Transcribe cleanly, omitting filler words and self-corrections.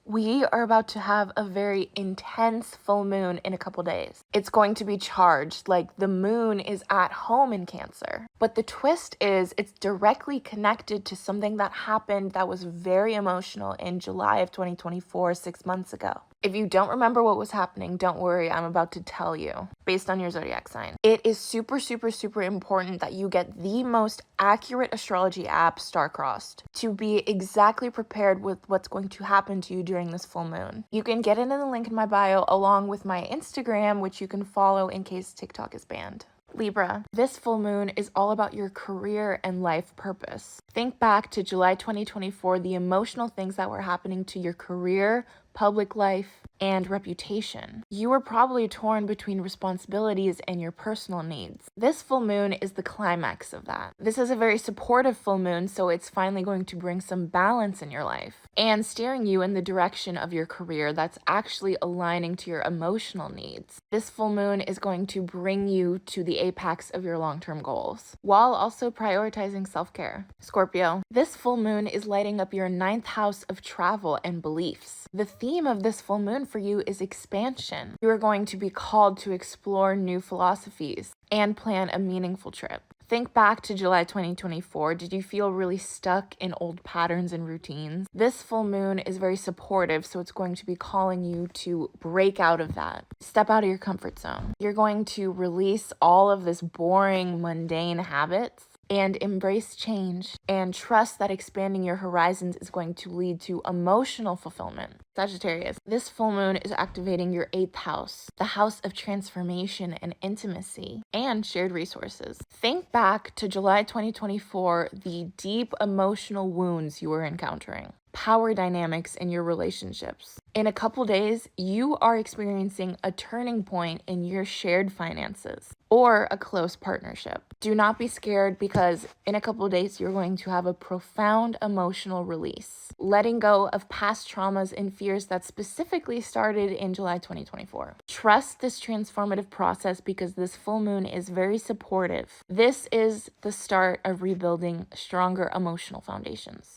We are about to have a very intense full moon in a couple days. It's going to be charged, like the moon is at home in Cancer. But the twist is it's directly connected to something that happened that was very emotional in July of 2024, 6 months ago. If you don't remember what was happening, don't worry, I'm about to tell you based on your zodiac sign. It is super, super, super important that you get the most accurate astrology app, Starcrossed, to be exactly prepared with what's going to happen to you during this full moon. You can get it in the link in my bio along with my Instagram, which you can follow in case TikTok is banned. Libra, this full moon is all about your career and life purpose. Think back to July 2024, the emotional things that were happening to your career, public life, and reputation. You were probably torn between responsibilities and your personal needs. This full moon is the climax of that. This is a very supportive full moon, so it's finally going to bring some balance in your life and steering you in the direction of your career that's actually aligning to your emotional needs. This full moon is going to bring you to the apex of your long-term goals while also prioritizing self-care. Scorpio, this full moon is lighting up your 9th house of travel and beliefs. The theme of this full moon for you is expansion. You are going to be called to explore new philosophies and plan a meaningful trip. Think back to July 2024. Did you feel really stuck in old patterns and routines? This full moon is very supportive, so it's going to be calling you to break out of that. Step out of your comfort zone. You're going to release all of this boring, mundane habits and embrace change and trust that expanding your horizons is going to lead to emotional fulfillment. Sagittarius, this full moon is activating your 8th house, the house of transformation and intimacy and shared resources. Think back to July 2024, the deep emotional wounds you were encountering, power dynamics in your relationships. In a couple days, you are experiencing a turning point in your shared finances or a close partnership. Do not be scared because in a couple days, you're going to have a profound emotional release, letting go of past traumas and fears that specifically started in July 2024. Trust this transformative process because this full moon is very supportive. This is the start of rebuilding stronger emotional foundations.